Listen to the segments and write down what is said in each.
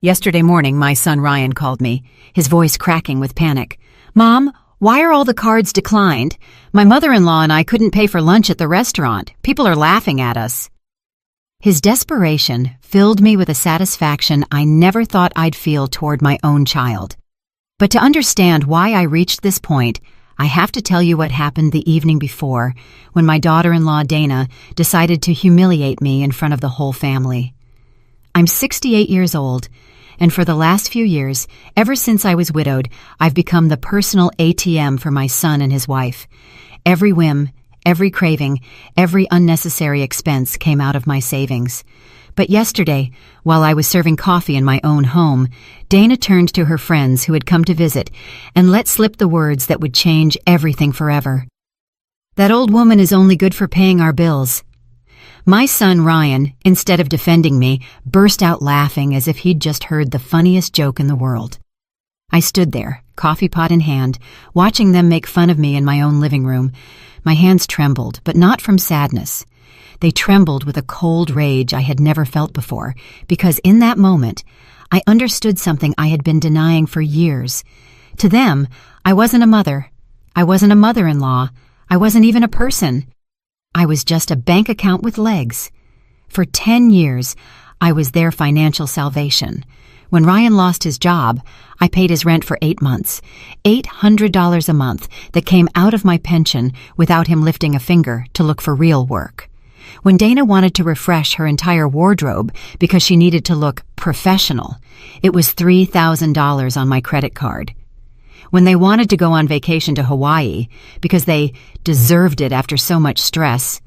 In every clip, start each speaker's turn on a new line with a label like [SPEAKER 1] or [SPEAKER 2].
[SPEAKER 1] Yesterday morning, my son Ryan called me, his voice cracking with panic. "Mom, why are all the cards declined? My mother-in-law and I couldn't pay for lunch at the restaurant. People are laughing at us." His desperation filled me with a satisfaction I never thought I'd feel toward my own child. But to understand why I reached this point, I have to tell you what happened the evening before, when my daughter-in-law Dana decided to humiliate me in front of the whole family. I'm 68 years old, and for the last few years, ever since I was widowed, I've become the personal ATM for my son and his wife. Every whim, every craving, every unnecessary expense came out of my savings. But yesterday, while I was serving coffee in my own home, Dana turned to her friends who had come to visit and let slip the words that would change everything forever. "That old woman is only good for paying our bills." My son Ryan, instead of defending me, burst out laughing as if he'd just heard the funniest joke in the world. I stood there, coffee pot in hand, watching them make fun of me in my own living room. My hands trembled, but not from sadness. They trembled with a cold rage I had never felt before, because in that moment, I understood something I had been denying for years. To them, I wasn't a mother. I wasn't a mother-in-law. I wasn't even a person. I was just a bank account with legs. For 10 years, I was their financial salvation. When Ryan lost his job, I paid his rent for 8 months, $800 a month that came out of my pension without him lifting a finger to look for real work. When Dana wanted to refresh her entire wardrobe because she needed to look professional, it was $3,000 on my credit card. When they wanted to go on vacation to Hawaii because they deserved it after so much stress,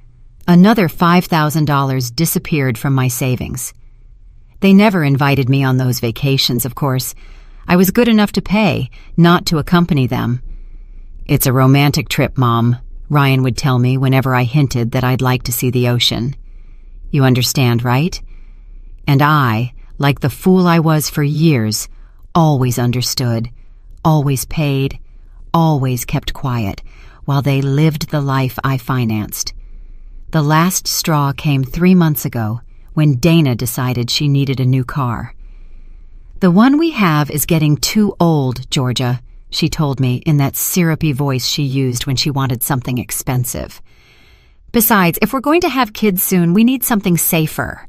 [SPEAKER 1] another $5,000 disappeared from my savings. They never invited me on those vacations, of course. I was good enough to pay, not to accompany them. "It's a romantic trip, Mom," Ryan would tell me whenever I hinted that I'd like to see the ocean. You understand, right? And I, like the fool I was for years, always understood, always paid, always kept quiet, while they lived the life I financed. The last straw came 3 months ago, when Dana decided she needed a new car. "The one we have is getting too old, Georgia," she told me in that syrupy voice she used when she wanted something expensive. "Besides, if we're going to have kids soon, we need something safer."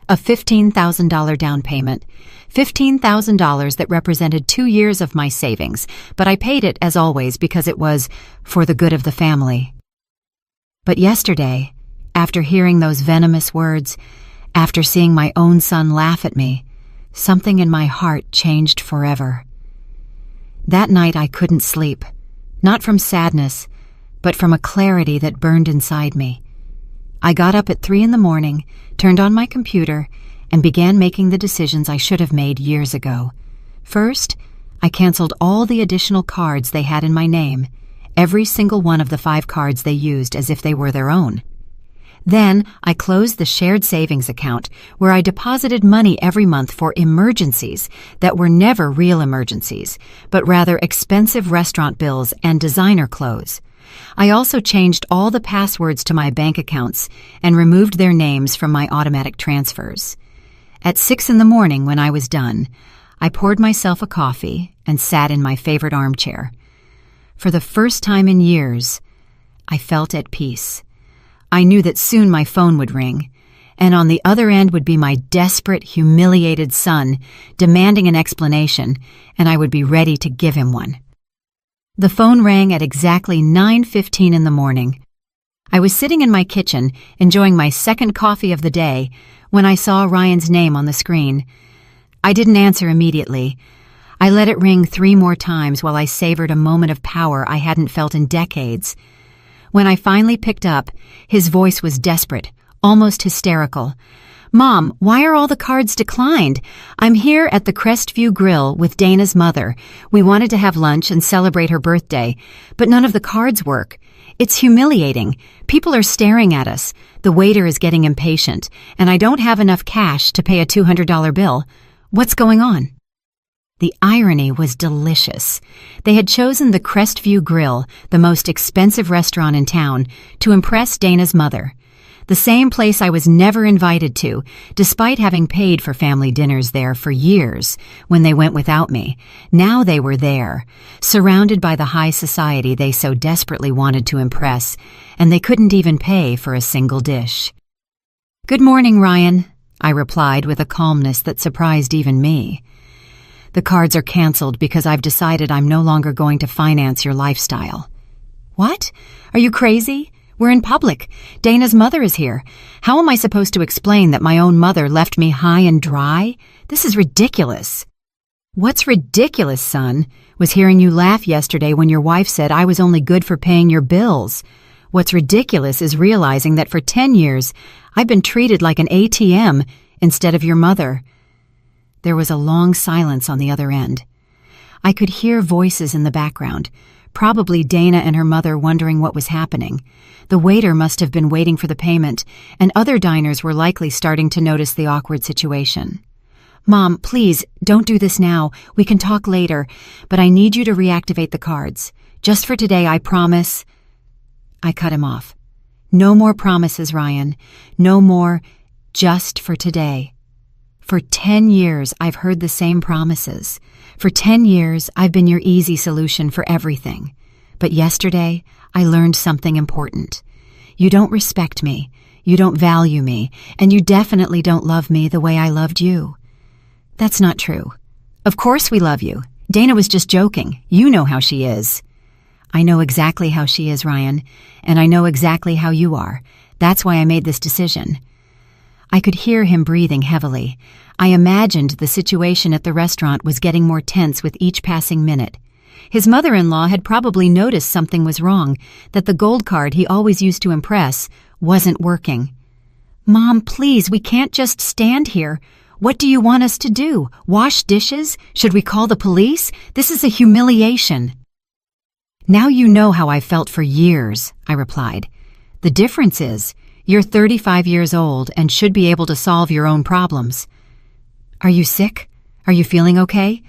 [SPEAKER 1] A $15,000 down payment, $15,000 that represented 2 years of my savings, but I paid it, as always, because it was for the good of the family. But yesterday, after hearing those venomous words, after seeing my own son laugh at me, something in my heart changed forever. That night I couldn't sleep, not from sadness, but from a clarity that burned inside me. I got up at 3 a.m, turned on my computer, and began making the decisions I should have made years ago. First, I canceled all the additional cards they had in my name, every single one of the 5 cards they used as if they were their own. Then, I closed the shared savings account where I deposited money every month for emergencies that were never real emergencies, but rather expensive restaurant bills and designer clothes. I also changed all the passwords to my bank accounts and removed their names from my automatic transfers. At 6 a.m, when I was done, I poured myself a coffee and sat in my favorite armchair. For the first time in years, I felt at peace. I knew that soon my phone would ring, and on the other end would be my desperate, humiliated son demanding an explanation, and I would be ready to give him one. The phone rang at exactly 9:15 in the morning. I was sitting in my kitchen, enjoying my second coffee of the day, when I saw Ryan's name on the screen. I didn't answer immediately. I let it ring 3 more times while I savored a moment of power I hadn't felt in decades. When I finally picked up, his voice was desperate, almost hysterical. "Mom, why are all the cards declined? I'm here at the Crestview Grill with Dana's mother. We wanted to have lunch and celebrate her birthday, but none of the cards work. It's humiliating. People are staring at us. The waiter is getting impatient, and I don't have enough cash to pay a $200 bill. What's going on?" The irony was delicious. They had chosen the Crestview Grill, the most expensive restaurant in town, to impress Dana's mother. The same place I was never invited to, despite having paid for family dinners there for years when they went without me. Now they were there, surrounded by the high society they so desperately wanted to impress, and they couldn't even pay for a single dish. "Good morning, Ryan," I replied with a calmness that surprised even me. "The cards are canceled because I've decided I'm no longer going to finance your lifestyle." "What? Are you crazy? We're in public. Dana's mother is here. How am I supposed to explain that my own mother left me high and dry? This is ridiculous." "What's ridiculous, son, was hearing you laugh yesterday when your wife said I was only good for paying your bills. What's ridiculous is realizing that for 10 years I've been treated like an ATM instead of your mother." There was a long silence on the other end. I could hear voices in the background, probably Dana and her mother wondering what was happening. The waiter must have been waiting for the payment, and other diners were likely starting to notice the awkward situation. "Mom, please, don't do this now. We can talk later, but I need you to reactivate the cards. Just for today, I promise." I cut him off. "No more promises, Ryan. No more just for today. For 10 years, I've heard the same promises. For 10 years, I've been your easy solution for everything. But yesterday, I learned something important. You don't respect me, you don't value me, and you definitely don't love me the way I loved you." "That's not true. Of course we love you. Dana was just joking. You know how she is." "I know exactly how she is, Ryan, and I know exactly how you are. That's why I made this decision." I could hear him breathing heavily. I imagined the situation at the restaurant was getting more tense with each passing minute. His mother-in-law had probably noticed something was wrong, that the gold card he always used to impress wasn't working. "Mom, please, we can't just stand here. What do you want us to do? Wash dishes? Should we call the police? This is a humiliation." "Now you know how I felt for years," I replied. "The difference is, you're 35 years old and should be able to solve your own problems." "Are you sick? Are you feeling okay?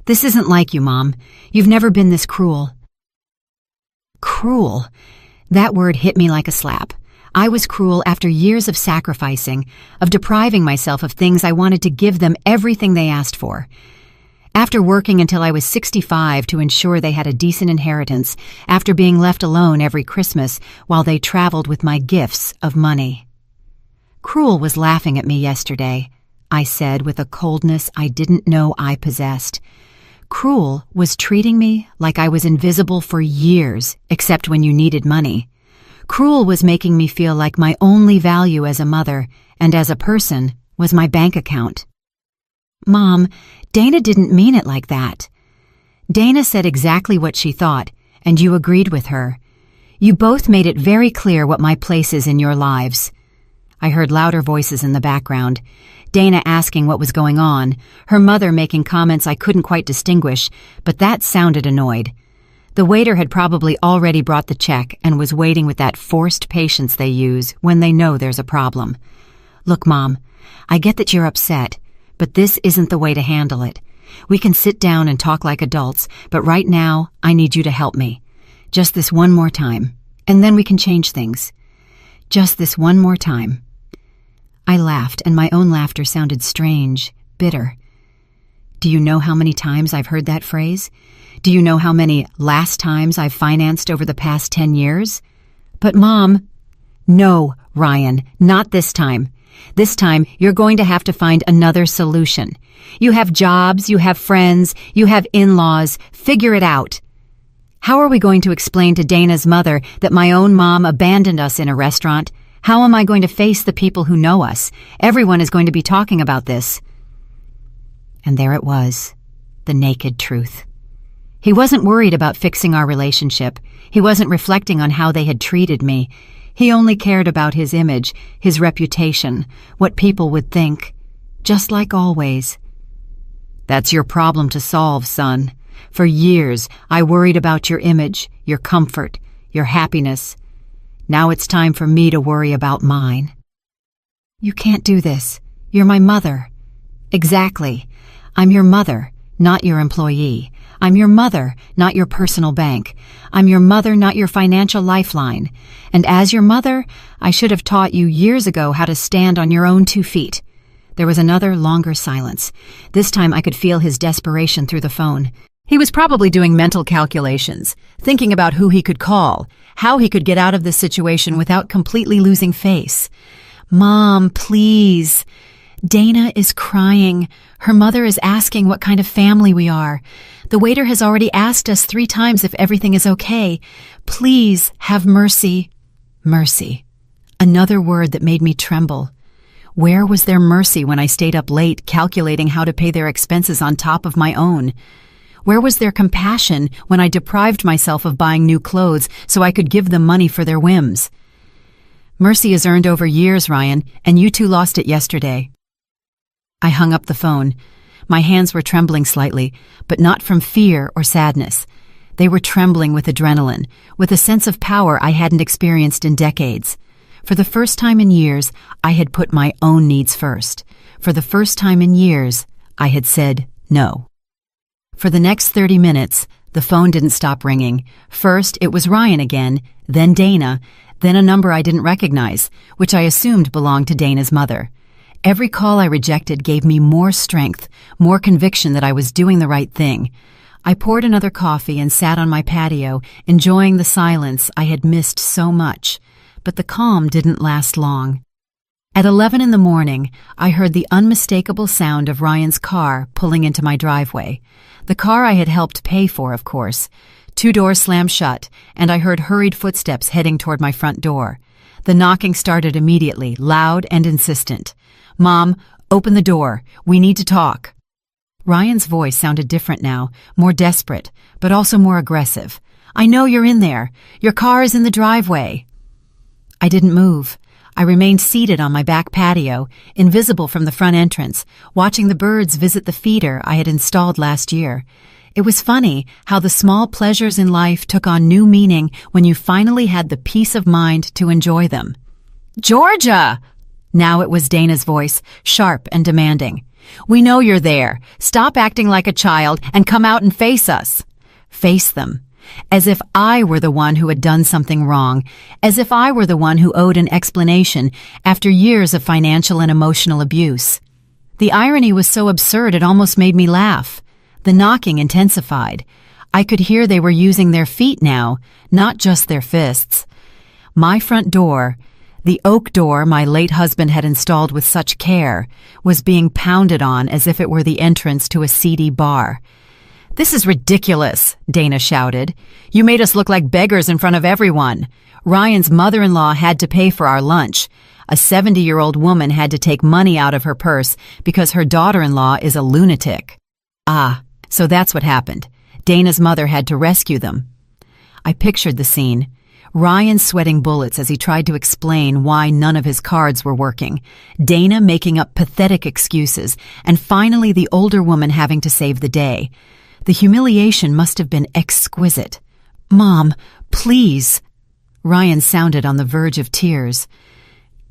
[SPEAKER 1] This isn't like you, Mom. You've never been this cruel." Cruel. That word hit me like a slap. I was cruel after years of sacrificing, of depriving myself of things I wanted to give them everything they asked for. After working until I was 65 to ensure they had a decent inheritance, after being left alone every Christmas while they traveled with my gifts of money. "Cruel was laughing at me yesterday," I said with a coldness I didn't know I possessed. "Cruel was treating me like I was invisible for years, except when you needed money. Cruel was making me feel like my only value as a mother and as a person was my bank account." "Mom, Dana didn't mean it like that." "Dana said exactly what she thought, and you agreed with her. You both made it very clear what my place is in your lives." I heard louder voices in the background. Dana asking what was going on, her mother making comments I couldn't quite distinguish, but that sounded annoyed. The waiter had probably already brought the check and was waiting with that forced patience they use when they know there's a problem. "Look, Mom, I get that you're upset, but this isn't the way to handle it. We can sit down and talk like adults, but right now, I need you to help me. Just this one more time, and then we can change things. Just this one more time." I laughed, and my own laughter sounded strange, bitter. Do you know how many times I've heard that phrase? Do you know how many last times I've financed over the past 10 years? "But Mom..." "No, Ryan, not this time. This time, you're going to have to find another solution. You have jobs, you have friends, you have in-laws. Figure it out." "How are we going to explain to Dana's mother that my own mom abandoned us in a restaurant? How am I going to face the people who know us? Everyone is going to be talking about this." And there it was, the naked truth. He wasn't worried about fixing our relationship. He wasn't reflecting on how they had treated me. He only cared about his image, his reputation, what people would think. Just like always. "That's your problem to solve, son. For years, I worried about your image, your comfort, your happiness. Now it's time for me to worry about mine." "You can't do this. You're my mother." "Exactly. I'm your mother, not your employee. I'm your mother, not your personal bank. I'm your mother, not your financial lifeline. And as your mother, I should have taught you years ago how to stand on your own 2 feet. There was another longer silence. This time I could feel his desperation through the phone. He was probably doing mental calculations, thinking about who he could call, how he could get out of this situation without completely losing face. Mom, please. Dana is crying. Her mother is asking what kind of family we are. The waiter has already asked us 3 times if everything is okay. Please have mercy. Mercy. Another word that made me tremble. Where was their mercy when I stayed up late calculating how to pay their expenses on top of my own? Where was their compassion when I deprived myself of buying new clothes so I could give them money for their whims? Mercy is earned over years, Ryan, and you two lost it yesterday. I hung up the phone. My hands were trembling slightly, but not from fear or sadness. They were trembling with adrenaline, with a sense of power I hadn't experienced in decades. For the first time in years, I had put my own needs first. For the first time in years, I had said no. For the next 30 minutes, the phone didn't stop ringing. First, it was Ryan again, then Dana, then a number I didn't recognize, which I assumed belonged to Dana's mother. Every call I rejected gave me more strength, more conviction that I was doing the right thing. I poured another coffee and sat on my patio, enjoying the silence I had missed so much. But the calm didn't last long. At 11 in the morning, I heard the unmistakable sound of Ryan's car pulling into my driveway. The car I had helped pay for, of course. 2 doors slammed shut, and I heard hurried footsteps heading toward my front door. The knocking started immediately, loud and insistent. Mom, open the door. We need to talk. Ryan's voice sounded different now, more desperate, but also more aggressive. I know you're in there. Your car is in the driveway. I didn't move. I remained seated on my back patio, invisible from the front entrance, watching the birds visit the feeder I had installed last year. It was funny how the small pleasures in life took on new meaning when you finally had the peace of mind to enjoy them. Georgia! Now it was Dana's voice, sharp and demanding. We know you're there. Stop acting like a child and come out and face us. Face them. As if I were the one who had done something wrong, as if I were the one who owed an explanation after years of financial and emotional abuse. The irony was so absurd it almost made me laugh. The knocking intensified. I could hear they were using their feet now, not just their fists. My front door, the oak door my late husband had installed with such care, was being pounded on as if it were the entrance to a seedy bar. This is ridiculous, Dana shouted. You made us look like beggars in front of everyone. Ryan's mother-in-law had to pay for our lunch. A 70-year-old woman had to take money out of her purse because her daughter-in-law is a lunatic. Ah, so that's what happened. Dana's mother had to rescue them. I pictured the scene. Ryan sweating bullets as he tried to explain why none of his cards were working. Dana making up pathetic excuses, and finally the older woman having to save the day. The humiliation must have been exquisite. Mom, please. Ryan sounded on the verge of tears.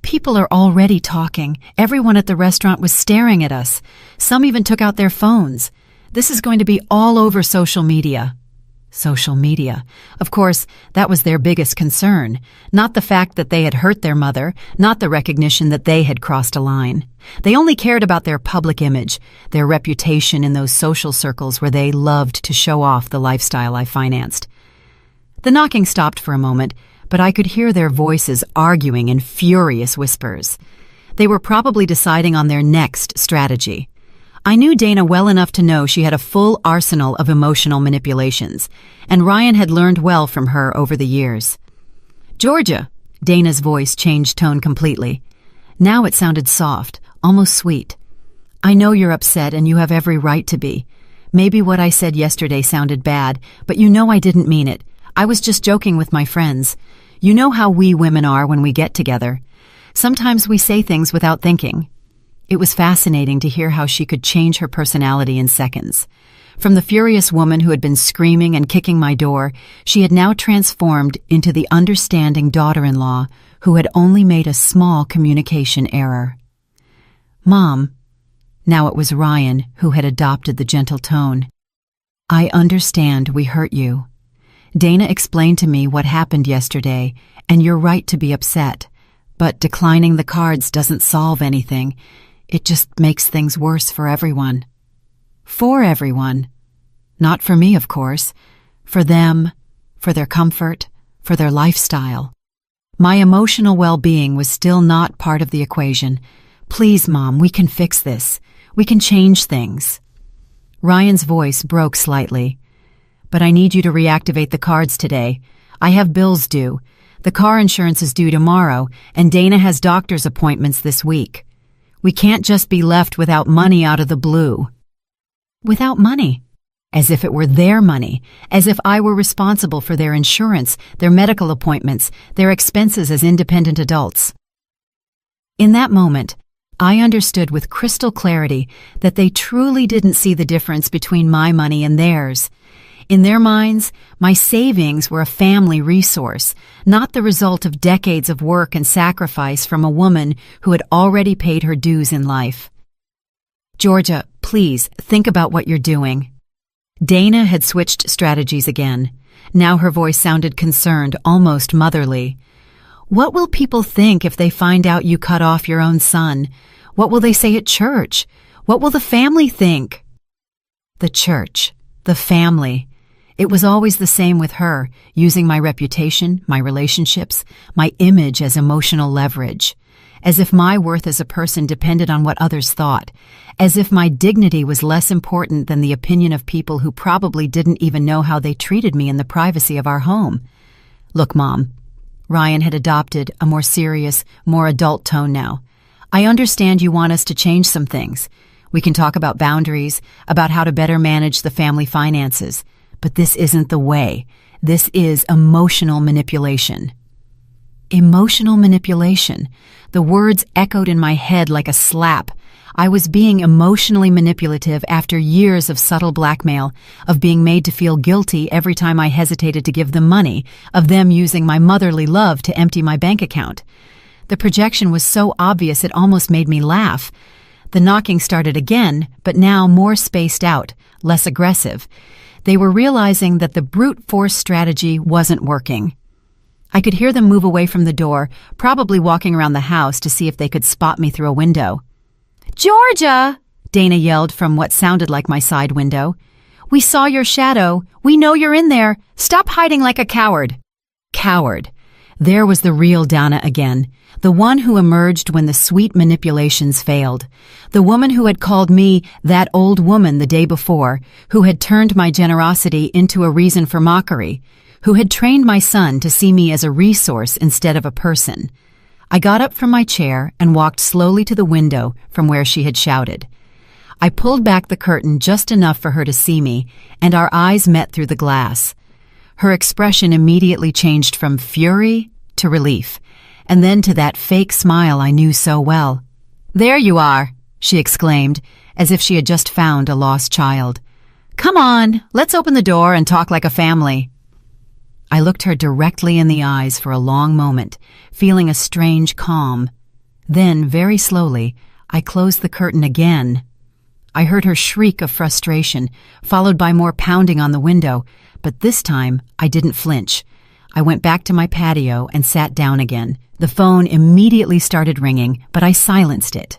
[SPEAKER 1] People are already talking. Everyone at the restaurant was staring at us. Some even took out their phones. This is going to be all over social media. Social media. Of course, that was their biggest concern. Not the fact that they had hurt their mother, not the recognition that they had crossed a line. They only cared about their public image, their reputation in those social circles where they loved to show off the lifestyle I financed. The knocking stopped for a moment, but I could hear their voices arguing in furious whispers. They were probably deciding on their next strategy. I knew Dana well enough to know she had a full arsenal of emotional manipulations, and Ryan had learned well from her over the years. Georgia, Dana's voice changed tone completely. Now it sounded soft, almost sweet. I know you're upset and you have every right to be. Maybe what I said yesterday sounded bad, but you know I didn't mean it. I was just joking with my friends. You know how we women are when we get together. Sometimes we say things without thinking. It was fascinating to hear how she could change her personality in seconds. From the furious woman who had been screaming and kicking my door, she had now transformed into the understanding daughter-in-law who had only made a small communication error. Mom, now it was Ryan who had adopted the gentle tone. I understand we hurt you. Dana explained to me what happened yesterday, and you're right to be upset. But declining the cards doesn't solve anything. It just makes things worse for everyone. For everyone. Not for me, of course. For them, for their comfort, for their lifestyle. My emotional well-being was still not part of the equation. Please, Mom, we can fix this. We can change things. Ryan's voice broke slightly. But I need you to reactivate the cards today. I have bills due. The car insurance is due tomorrow, and Dana has doctor's appointments this week. We can't just be left without money out of the blue. Without money? As if it were their money, as if I were responsible for their insurance, their medical appointments, their expenses as independent adults. In that moment, I understood with crystal clarity that they truly didn't see the difference between my money and theirs. In their minds, my savings were a family resource, not the result of decades of work and sacrifice from a woman who had already paid her dues in life. Georgia, please think about what you're doing. Dana had switched strategies again. Now her voice sounded concerned, almost motherly. What will people think if they find out you cut off your own son? What will they say at church? What will the family think? The church, the family. It was always the same with her, using my reputation, my relationships, my image as emotional leverage. As if my worth as a person depended on what others thought. As if my dignity was less important than the opinion of people who probably didn't even know how they treated me in the privacy of our home. Look, Mom. Ryan had adopted a more serious, more adult tone now. I understand you want us to change some things. We can talk about boundaries, about how to better manage the family finances. But this isn't the way. This is emotional manipulation. Emotional manipulation. The words echoed in my head like a slap. I was being emotionally manipulative after years of subtle blackmail, of being made to feel guilty every time I hesitated to give them money, of them using my motherly love to empty my bank account. The projection was so obvious it almost made me laugh. The knocking started again, but now more spaced out, less aggressive. They were realizing that the brute force strategy wasn't working. I could hear them move away from the door, probably walking around the house to see if they could spot me through a window. "Georgia!" Dana yelled from what sounded like my side window. "We saw your shadow. We know you're in there. Stop hiding like a coward." Coward. There was the real Dana again, the one who emerged when the sweet manipulations failed, the woman who had called me that old woman the day before, who had turned my generosity into a reason for mockery, who had trained my son to see me as a resource instead of a person. I got up from my chair and walked slowly to the window from where she had shouted. I pulled back the curtain just enough for her to see me, and our eyes met through the glass. Her expression immediately changed from fury to relief, and then to that fake smile I knew so well. "There you are," she exclaimed, as if she had just found a lost child. "Come on, let's open the door and talk like a family." I looked her directly in the eyes for a long moment, feeling a strange calm. Then, very slowly, I closed the curtain again. I heard her shriek of frustration, followed by more pounding on the window, but this time I didn't flinch. I went back to my patio and sat down again. The phone immediately started ringing, but I silenced it.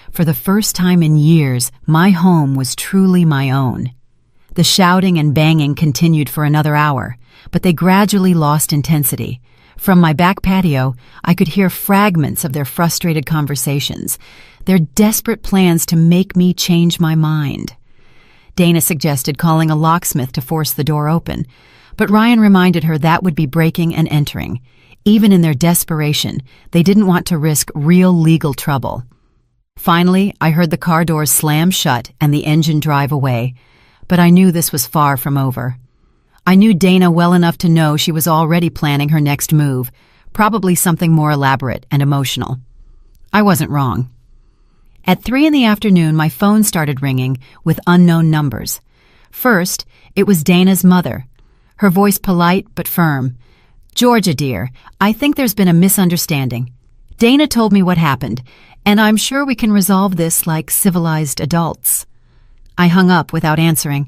[SPEAKER 1] For the first time in years, my home was truly my own. The shouting and banging continued for another hour, but they gradually lost intensity. From my back patio, I could hear fragments of their frustrated conversations, their desperate plans to make me change my mind. Dana suggested calling a locksmith to force the door open, but Ryan reminded her that would be breaking and entering. Even in their desperation, they didn't want to risk real legal trouble. Finally, I heard the car doors slam shut and the engine drive away, but I knew this was far from over. I knew Dana well enough to know she was already planning her next move, probably something more elaborate and emotional. I wasn't wrong. At 3 p.m, my phone started ringing with unknown numbers. First, it was Dana's mother, her voice polite but firm. "Georgia, dear, I think there's been a misunderstanding. Dana told me what happened, and I'm sure we can resolve this like civilized adults." I hung up without answering.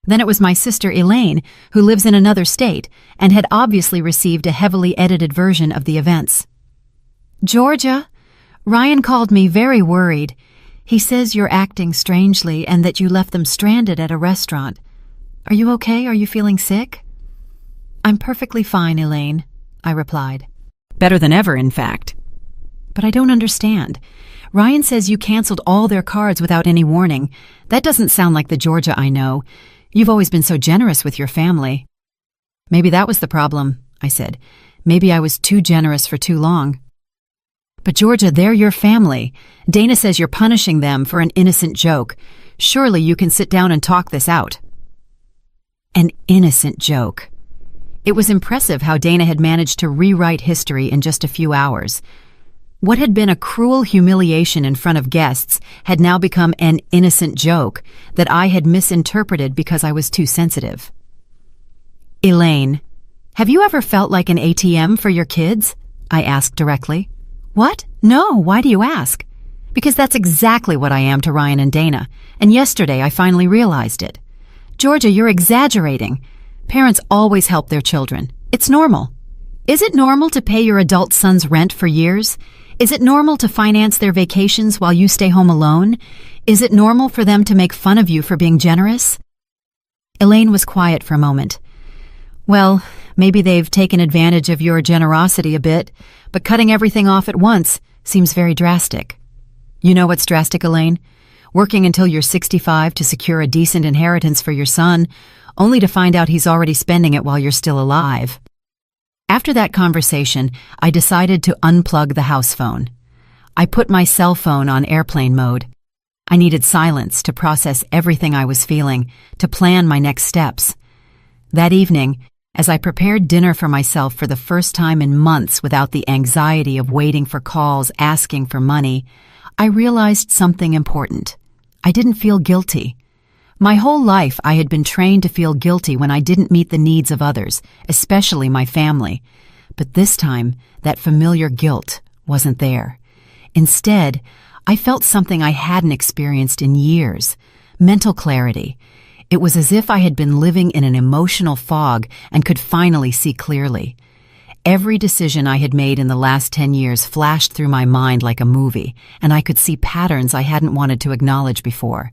[SPEAKER 1] Then it was my sister Elaine, who lives in another state and had obviously received a heavily edited version of the events. "Georgia, Ryan called me very worried. He says you're acting strangely and that you left them stranded at a restaurant. Are you okay? Are you feeling sick?" "I'm perfectly fine, Elaine," I replied. "Better than ever, in fact." "But I don't understand. Ryan says you canceled all their cards without any warning. That doesn't sound like the Georgia I know. You've always been so generous with your family." "Maybe that was the problem," I said. "Maybe I was too generous for too long." "But Georgia, they're your family. Dana says you're punishing them for an innocent joke. Surely you can sit down and talk this out." An innocent joke. It was impressive how Dana had managed to rewrite history in just a few hours. What had been a cruel humiliation in front of guests had now become an innocent joke that I had misinterpreted because I was too sensitive. "Elaine, have you ever felt like an ATM for your kids?" I asked directly. "What? No, why do you ask?" "Because that's exactly what I am to Ryan and Dana, and yesterday I finally realized it." "Georgia, you're exaggerating. Parents always help their children. It's normal. Is it normal to pay your adult son's rent for years? Is it normal to finance their vacations while you stay home alone? Is it normal for them to make fun of you for being generous?" Elaine was quiet for a moment. "Well, maybe they've taken advantage of your generosity a bit, but cutting everything off at once seems very drastic." "You know what's drastic, Elaine? Working until you're 65 to secure a decent inheritance for your son, only to find out he's already spending it while you're still alive." After that conversation, I decided to unplug the house phone. I put my cell phone on airplane mode. I needed silence to process everything I was feeling, to plan my next steps. That evening, as I prepared dinner for myself for the first time in months without the anxiety of waiting for calls asking for money, I realized something important. I didn't feel guilty. My whole life I had been trained to feel guilty when I didn't meet the needs of others, especially my family. But this time, that familiar guilt wasn't there. Instead, I felt something I hadn't experienced in years: mental clarity. It was as if I had been living in an emotional fog and could finally see clearly. Every decision I had made in the last 10 years flashed through my mind like a movie, and I could see patterns I hadn't wanted to acknowledge before.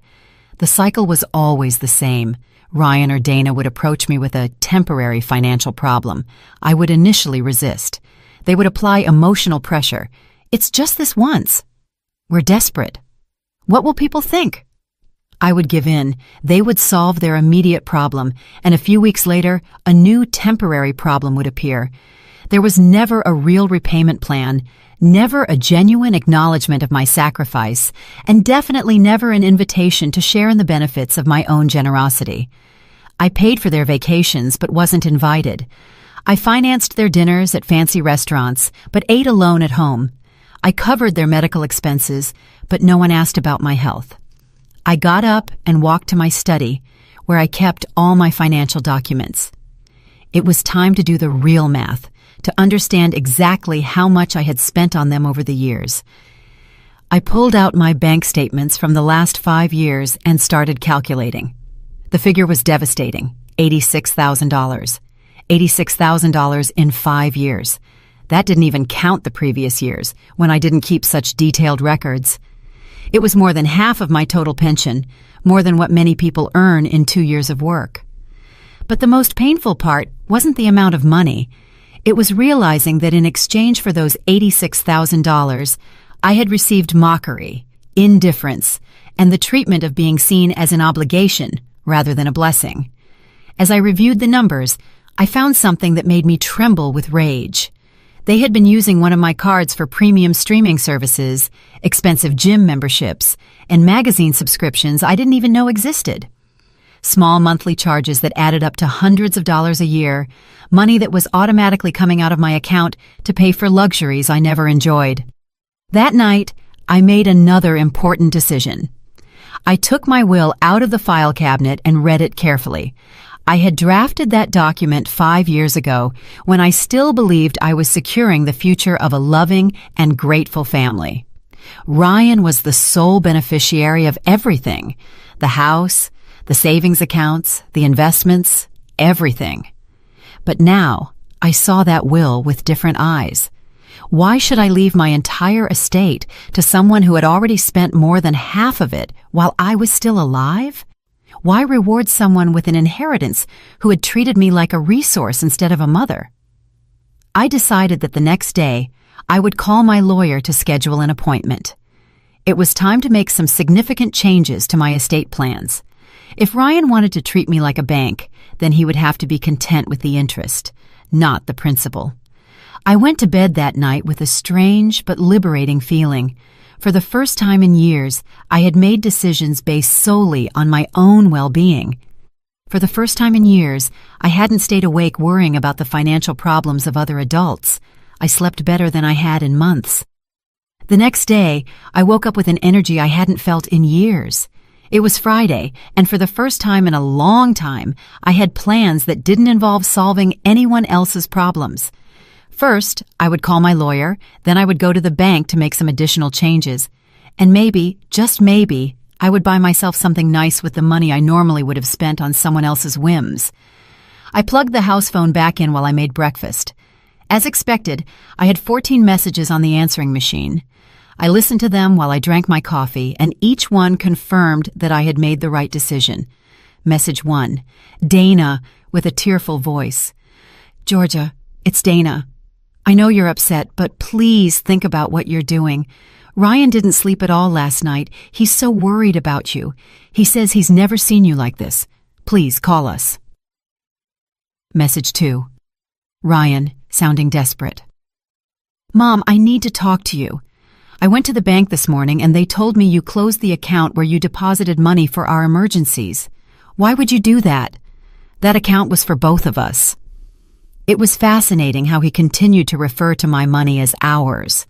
[SPEAKER 1] The cycle was always the same. Ryan or Dana would approach me with a temporary financial problem. I would initially resist. They would apply emotional pressure. "It's just this once. We're desperate. What will people think?" I would give in. They would solve their immediate problem, and a few weeks later, a new temporary problem would appear. There was never a real repayment plan, never a genuine acknowledgement of my sacrifice, and definitely never an invitation to share in the benefits of my own generosity. I paid for their vacations but wasn't invited. I financed their dinners at fancy restaurants but ate alone at home. I covered their medical expenses, but no one asked about my health. I got up and walked to my study, where I kept all my financial documents. It was time to do the real math, to understand exactly how much I had spent on them over the years. I pulled out my bank statements from the last 5 years and started calculating. The figure was devastating: $86,000. $86,000 in 5 years. That didn't even count the previous years, when I didn't keep such detailed records. It was more than half of my total pension, more than what many people earn in 2 years of work. But the most painful part wasn't the amount of money. It was realizing that in exchange for those $86,000, I had received mockery, indifference, and the treatment of being seen as an obligation rather than a blessing. As I reviewed the numbers, I found something that made me tremble with rage. They had been using one of my cards for premium streaming services, expensive gym memberships, and magazine subscriptions I didn't even know existed. Small monthly charges that added up to hundreds of dollars a year, money that was automatically coming out of my account to pay for luxuries I never enjoyed. That night, I made another important decision. I took my will out of the file cabinet and read it carefully. I had drafted that document 5 years ago when I still believed I was securing the future of a loving and grateful family. Ryan was the sole beneficiary of everything: the house, the savings accounts, the investments, everything. But now I saw that will with different eyes. Why should I leave my entire estate to someone who had already spent more than half of it while I was still alive? Why reward someone with an inheritance who had treated me like a resource instead of a mother? I decided that the next day I would call my lawyer to schedule an appointment. It was time to make some significant changes to my estate plans. If Ryan wanted to treat me like a bank, then he would have to be content with the interest, not the principal. I went to bed that night with a strange but liberating feeling. For the first time in years, I had made decisions based solely on my own well-being. For the first time in years, I hadn't stayed awake worrying about the financial problems of other adults. I slept better than I had in months. The next day, I woke up with an energy I hadn't felt in years. It was Friday, and for the first time in a long time, I had plans that didn't involve solving anyone else's problems. First, I would call my lawyer, then I would go to the bank to make some additional changes. And maybe, just maybe, I would buy myself something nice with the money I normally would have spent on someone else's whims. I plugged the house phone back in while I made breakfast. As expected, I had 14 messages on the answering machine. I listened to them while I drank my coffee, and each one confirmed that I had made the right decision. Message 1. Dana, with a tearful voice. Georgia, it's Dana. I know you're upset, but please think about what you're doing. Ryan didn't sleep at all last night. He's so worried about you. He says he's never seen you like this. Please call us. Message 2. Ryan, sounding desperate. Mom, I need to talk to you. I went to the bank this morning and they told me you closed the account where you deposited money for our emergencies. Why would you do that? That account was for both of us. It was fascinating how he continued to refer to my money as ours.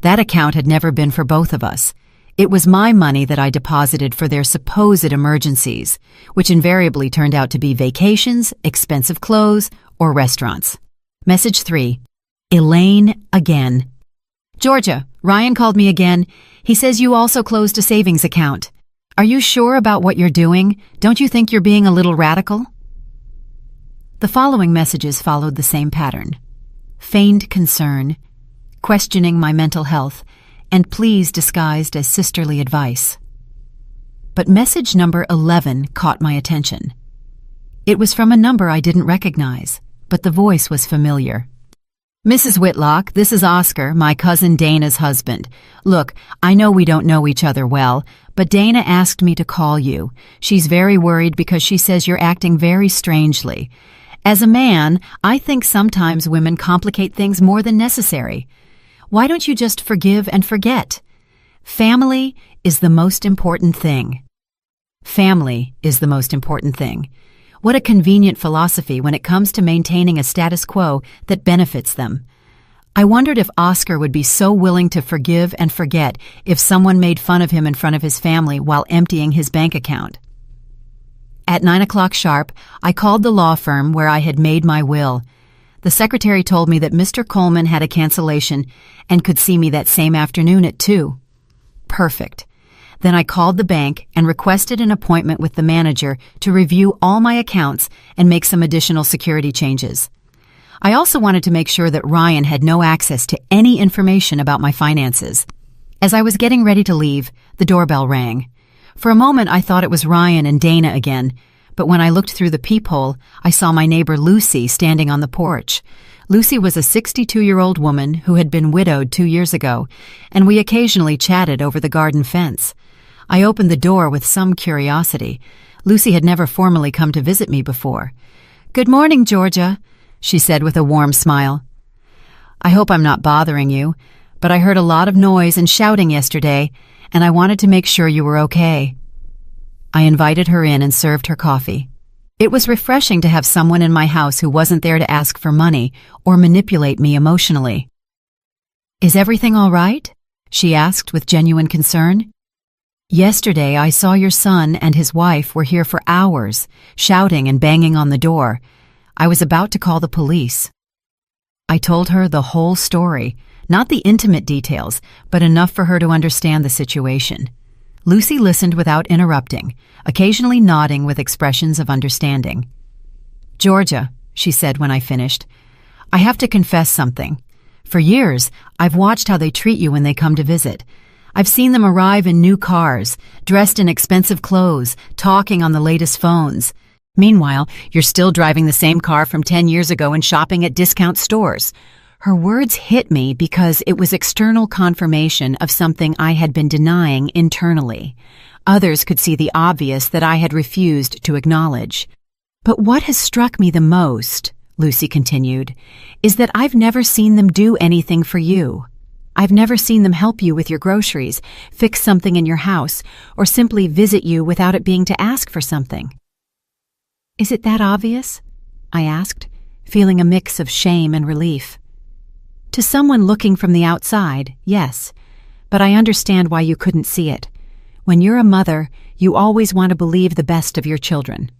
[SPEAKER 1] That account had never been for both of us. It was my money that I deposited for their supposed emergencies, which invariably turned out to be vacations, expensive clothes, or restaurants. Message 3. Elaine again. Georgia, Ryan called me again. He says you also closed a savings account. Are you sure about what you're doing? Don't you think you're being a little radical? The following messages followed the same pattern. Feigned concern, questioning my mental health, and pleas disguised as sisterly advice. But message number 11 caught my attention. It was from a number I didn't recognize, but the voice was familiar. Mrs. Whitlock, this is Oscar, my cousin Dana's husband. Look, I know we don't know each other well, but Dana asked me to call you. She's very worried because she says you're acting very strangely. As a man, I think sometimes women complicate things more than necessary. Why don't you just forgive and forget? Family is the most important thing. Family is the most important thing. What a convenient philosophy when it comes to maintaining a status quo that benefits them. I wondered if Oscar would be so willing to forgive and forget if someone made fun of him in front of his family while emptying his bank account. At 9 o'clock sharp, I called the law firm where I had made my will. The secretary told me that Mr. Coleman had a cancellation and could see me that same afternoon at 2. Perfect. Then I called the bank and requested an appointment with the manager to review all my accounts and make some additional security changes. I also wanted to make sure that Ryan had no access to any information about my finances. As I was getting ready to leave, the doorbell rang. For a moment, I thought it was Ryan and Dana again, but when I looked through the peephole, I saw my neighbor Lucy standing on the porch. Lucy was a 62-year-old woman who had been widowed 2 years ago, and we occasionally chatted over the garden fence. I opened the door with some curiosity. Lucy had never formally come to visit me before. "Good morning, Georgia," she said with a warm smile. "I hope I'm not bothering you, but I heard a lot of noise and shouting yesterday, and I wanted to make sure you were okay." I invited her in and served her coffee. It was refreshing to have someone in my house who wasn't there to ask for money or manipulate me emotionally. "Is everything all right?" she asked with genuine concern. "Yesterday I saw your son and his wife were here for hours, shouting and banging on the door. I was about to call the police." I told her the whole story, not the intimate details, but enough for her to understand the situation. Lucy listened without interrupting, occasionally nodding with expressions of understanding. "Georgia," she said when I finished, "I have to confess something. For years, I've watched how they treat you when they come to visit. I've seen them arrive in new cars, dressed in expensive clothes, talking on the latest phones. Meanwhile, you're still driving the same car from 10 years ago and shopping at discount stores." Her words hit me because it was external confirmation of something I had been denying internally. Others could see the obvious that I had refused to acknowledge. "But what has struck me the most," Lucy continued, "is that I've never seen them do anything for you. I've never seen them help you with your groceries, fix something in your house, or simply visit you without it being to ask for something." "Is it that obvious?" I asked, feeling a mix of shame and relief. "To someone looking from the outside, yes, but I understand why you couldn't see it. When you're a mother, you always want to believe the best of your children."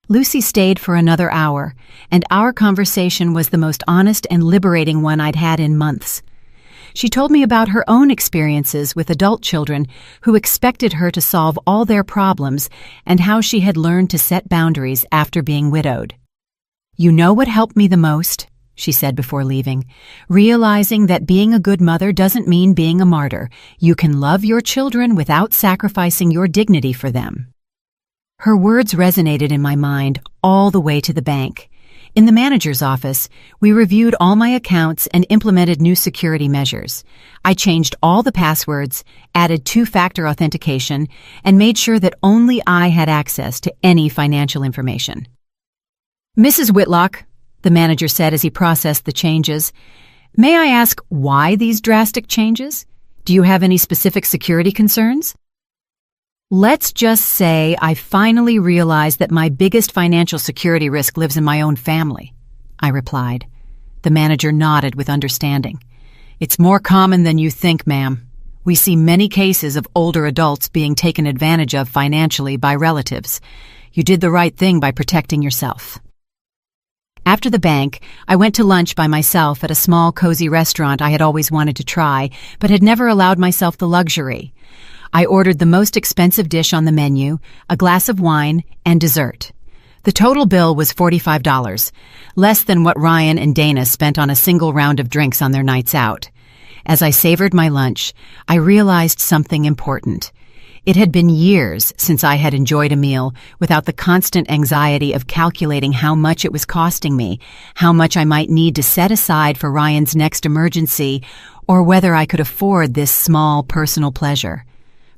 [SPEAKER 1] Lucy stayed for another hour, and our conversation was the most honest and liberating one I'd had in months. She told me about her own experiences with adult children who expected her to solve all their problems and how she had learned to set boundaries after being widowed. "You know what helped me the most?" she said before leaving, "realizing that being a good mother doesn't mean being a martyr. You can love your children without sacrificing your dignity for them." Her words resonated in my mind all the way to the bank. In the manager's office, we reviewed all my accounts and implemented new security measures. I changed all the passwords, added two-factor authentication, and made sure that only I had access to any financial information. "Mrs. Whitlock," the manager said as he processed the changes, "may I ask why these drastic changes? Do you have any specific security concerns?" "Let's just say I finally realized that my biggest financial security risk lives in my own family," I replied. The manager nodded with understanding. "It's more common than you think, ma'am. We see many cases of older adults being taken advantage of financially by relatives. You did the right thing by protecting yourself." After the bank, I went to lunch by myself at a small, cozy restaurant I had always wanted to try, but had never allowed myself the luxury. I ordered the most expensive dish on the menu, a glass of wine, and dessert. The total bill was $45, less than what Ryan and Dana spent on a single round of drinks on their nights out. As I savored my lunch, I realized something important. It had been years since I had enjoyed a meal without the constant anxiety of calculating how much it was costing me, how much I might need to set aside for Ryan's next emergency, or whether I could afford this small personal pleasure.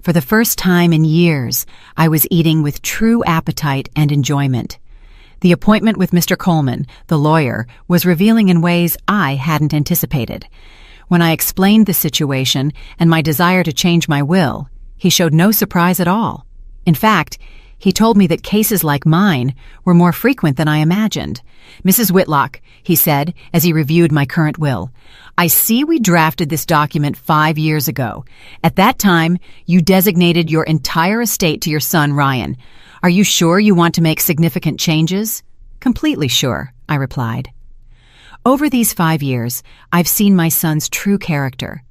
[SPEAKER 1] For the first time in years, I was eating with true appetite and enjoyment. The appointment with Mr. Coleman, the lawyer, was revealing in ways I hadn't anticipated. When I explained the situation and my desire to change my will, he showed no surprise at all. In fact, he told me that cases like mine were more frequent than I imagined. "Mrs. Whitlock," he said as he reviewed my current will, "I see we drafted this document 5 years ago. At that time, you designated your entire estate to your son, Ryan. Are you sure you want to make significant changes?" "Completely sure," I replied. Over these 5 years, I've seen my son's true character.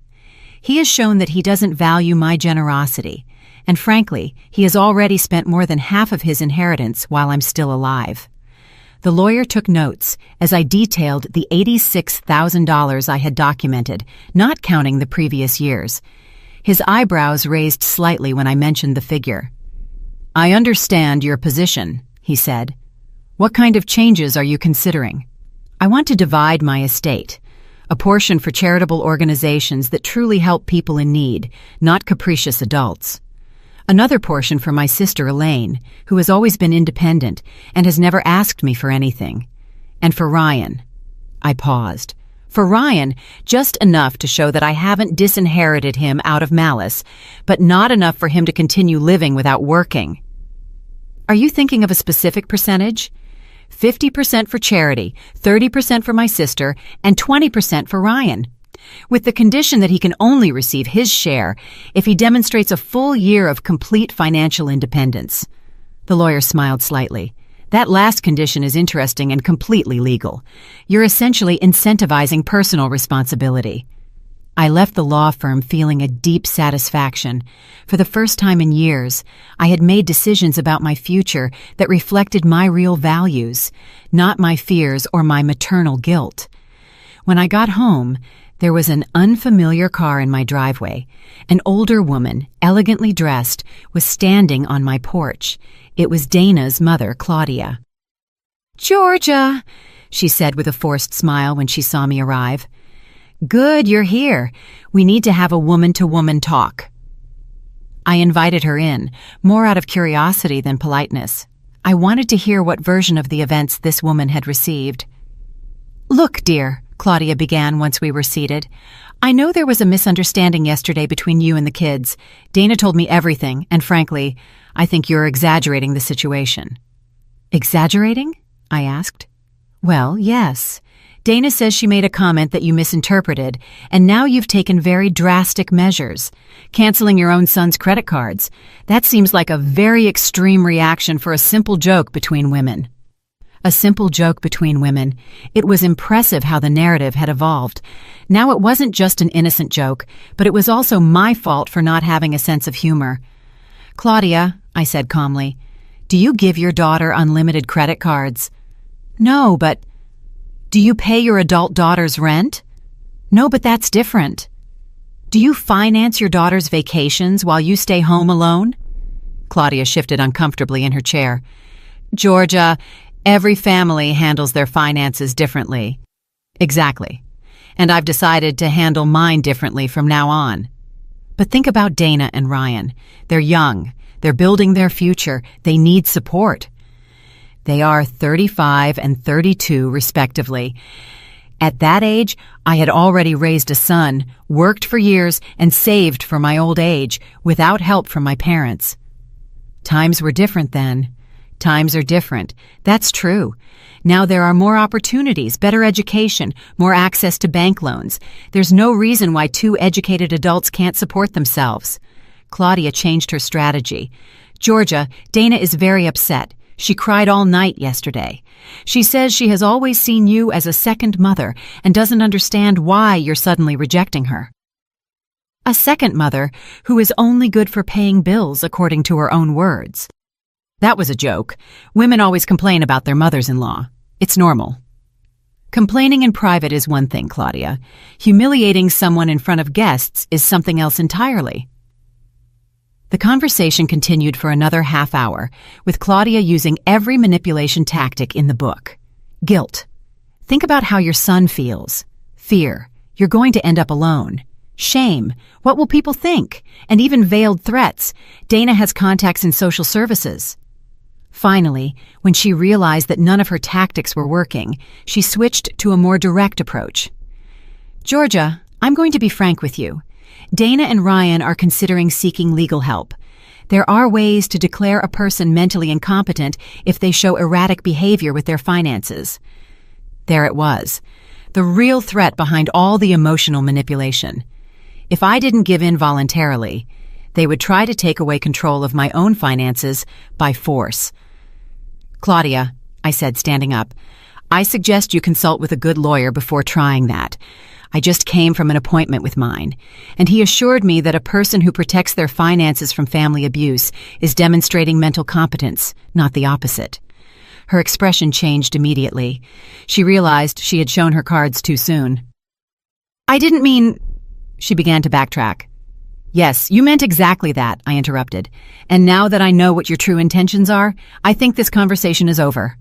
[SPEAKER 1] He has shown that he doesn't value my generosity, and frankly, he has already spent more than half of his inheritance while I'm still alive. The lawyer took notes as I detailed the $86,000 I had documented, not counting the previous years. His eyebrows raised slightly when I mentioned the figure. "I understand your position," he said. "What kind of changes are you considering?" "I want to divide my estate. A portion for charitable organizations that truly help people in need, not capricious adults. Another portion for my sister Elaine, who has always been independent and has never asked me for anything. And for Ryan." I paused. "For Ryan, just enough to show that I haven't disinherited him out of malice, but not enough for him to continue living without working." "Are you thinking of a specific percentage?" 50% for charity, 30% for my sister, and 20% for Ryan, with the condition that he can only receive his share if he demonstrates a full year of complete financial independence. The lawyer smiled slightly. "That last condition is interesting and completely legal. You're essentially incentivizing personal responsibility." I left the law firm feeling a deep satisfaction. For the first time in years, I had made decisions about my future that reflected my real values, not my fears or my maternal guilt. When I got home, there was an unfamiliar car in my driveway. An older woman, elegantly dressed, was standing on my porch. It was Dana's mother, Claudia. "Georgia," she said with a forced smile when she saw me arrive. "Good, you're here. We need to have a woman-to-woman talk." I invited her in, more out of curiosity than politeness. I wanted to hear what version of the events this woman had received. "Look, dear," Claudia began once we were seated, "I know there was a misunderstanding yesterday between you and the kids. Dana told me everything, and frankly, I think you're exaggerating the situation." "Exaggerating?" I asked. "Well, yes. Dana says she made a comment that you misinterpreted, and now you've taken very drastic measures. Canceling your own son's credit cards. That seems like a very extreme reaction for a simple joke between women." A simple joke between women. It was impressive how the narrative had evolved. Now it wasn't just an innocent joke, but it was also my fault for not having a sense of humor. "Claudia," I said calmly, "do you give your daughter unlimited credit cards?" "No, but..." "Do you pay your adult daughter's rent?" "No, but that's different." "Do you finance your daughter's vacations while you stay home alone?" Claudia shifted uncomfortably in her chair. "Georgia, every family handles their finances differently." "Exactly. And I've decided to handle mine differently from now on." "But think about Dana and Ryan. They're young. They're building their future. They need support." "They are 35 and 32, respectively. At that age, I had already raised a son, worked for years, and saved for my old age, without help from my parents." "Times were different then." "Times are different. That's true. Now there are more opportunities, better education, more access to bank loans. There's no reason why two educated adults can't support themselves." Claudia changed her strategy. "Georgia, Dana is very upset. She cried all night yesterday. She says she has always seen you as a second mother and doesn't understand why you're suddenly rejecting her." "A second mother who is only good for paying bills, according to her own words." "That was a joke. Women always complain about their mothers-in-law. It's normal." "Complaining in private is one thing, Claudia. Humiliating someone in front of guests is something else entirely." The conversation continued for another half hour, with Claudia using every manipulation tactic in the book. Guilt. Think about how your son feels. Fear. You're going to end up alone. Shame. What will people think? And even veiled threats. Dana has contacts in social services. Finally, when she realized that none of her tactics were working, she switched to a more direct approach. "Georgia, I'm going to be frank with you. Dana and Ryan are considering seeking legal help. There are ways to declare a person mentally incompetent if they show erratic behavior with their finances." There it was. The real threat behind all the emotional manipulation. If I didn't give in voluntarily, they would try to take away control of my own finances by force. "Claudia," I said, standing up, "I suggest you consult with a good lawyer before trying that. I just came from an appointment with mine, and he assured me that a person who protects their finances from family abuse is demonstrating mental competence, not the opposite." Her expression changed immediately. She realized she had shown her cards too soon. "I didn't mean..." She began to backtrack. "Yes, you meant exactly that," I interrupted. "And now that I know what your true intentions are, I think this conversation is over."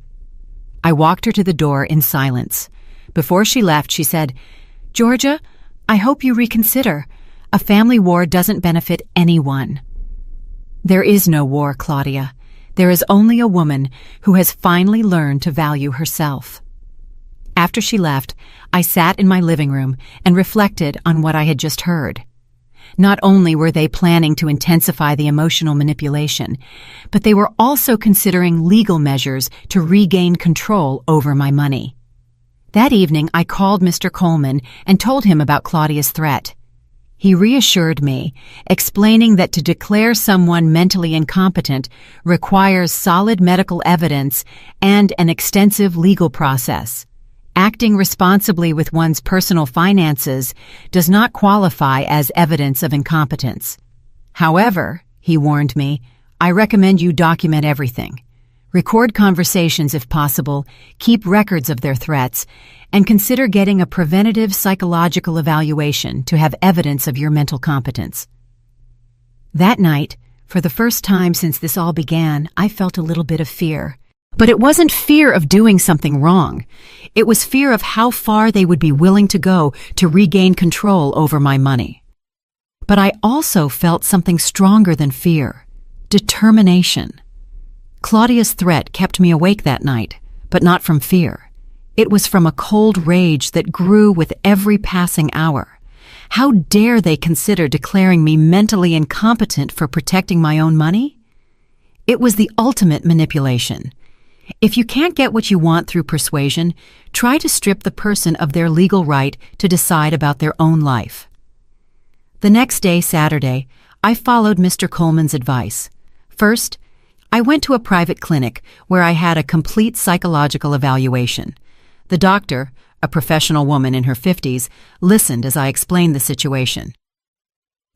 [SPEAKER 1] I walked her to the door in silence. Before she left, she said, "Georgia, I hope you reconsider. A family war doesn't benefit anyone." There is no war, Claudia. There is only a woman who has finally learned to value herself. After she left, I sat in my living room and reflected on what I had just heard. Not only were they planning to intensify the emotional manipulation, but they were also considering legal measures to regain control over my money. That evening, I called Mr. Coleman and told him about Claudia's threat. He reassured me, explaining that to declare someone mentally incompetent requires solid medical evidence and an extensive legal process. Acting responsibly with one's personal finances does not qualify as evidence of incompetence. However, he warned me, I recommend you document everything. Record conversations if possible, keep records of their threats, and consider getting a preventative psychological evaluation to have evidence of your mental competence. That night, for the first time since this all began, I felt a little bit of fear. But it wasn't fear of doing something wrong. It was fear of how far they would be willing to go to regain control over my money. But I also felt something stronger than fear: determination. Claudia's threat kept me awake that night, but not from fear. It was from a cold rage that grew with every passing hour. How dare they consider declaring me mentally incompetent for protecting my own money? It was the ultimate manipulation. If you can't get what you want through persuasion, try to strip the person of their legal right to decide about their own life. The next day, Saturday, I followed Mr. Coleman's advice. First, I went to a private clinic where I had a complete psychological evaluation. The doctor, a professional woman in her 50s, listened as I explained the situation.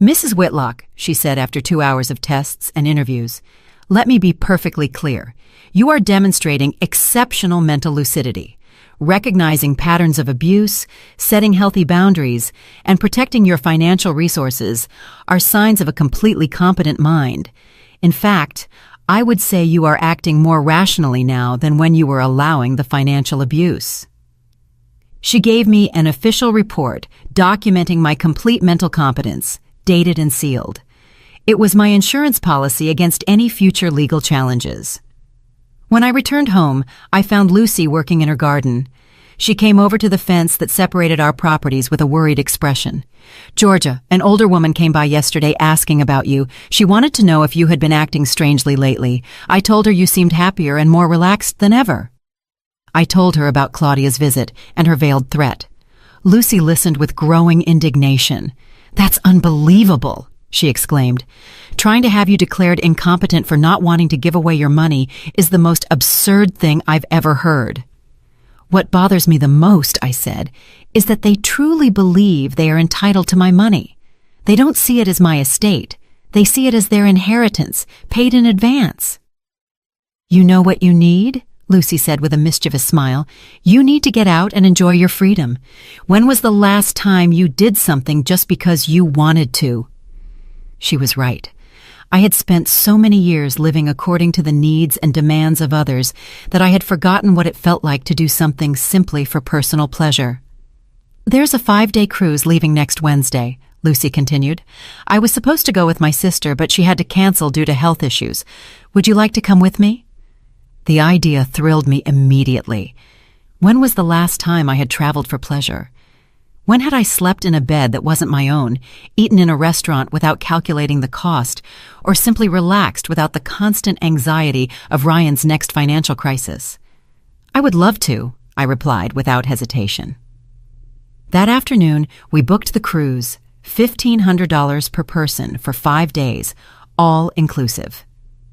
[SPEAKER 1] "Mrs. Whitlock," she said after 2 hours of tests and interviews, "let me be perfectly clear. You are demonstrating exceptional mental lucidity. Recognizing patterns of abuse, setting healthy boundaries, and protecting your financial resources are signs of a completely competent mind. In fact, I would say you are acting more rationally now than when you were allowing the financial abuse." She gave me an official report documenting my complete mental competence, dated and sealed. It was my insurance policy against any future legal challenges. When I returned home, I found Lucy working in her garden. She came over to the fence that separated our properties with a worried expression. "Georgia, an older woman came by yesterday asking about you. She wanted to know if you had been acting strangely lately. I told her you seemed happier and more relaxed than ever." I told her about Claudia's visit and her veiled threat. Lucy listened with growing indignation. "That's unbelievable," she exclaimed. "Trying to have you declared incompetent for not wanting to give away your money is the most absurd thing I've ever heard." "What bothers me the most," I said, "is that they truly believe they are entitled to my money. They don't see it as my estate. They see it as their inheritance, paid in advance." "You know what you need?" Lucy said with a mischievous smile. "You need to get out and enjoy your freedom. When was the last time you did something just because you wanted to?" She was right. I had spent so many years living according to the needs and demands of others that I had forgotten what it felt like to do something simply for personal pleasure. "There's a 5-day cruise leaving next Wednesday," Lucy continued. "I was supposed to go with my sister, but she had to cancel due to health issues. Would you like to come with me?" The idea thrilled me immediately. When was the last time I had traveled for pleasure? When had I slept in a bed that wasn't my own, eaten in a restaurant without calculating the cost, or simply relaxed without the constant anxiety of Ryan's next financial crisis? "I would love to," I replied without hesitation. That afternoon, we booked the cruise, $1,500 per person for 5 days, all inclusive.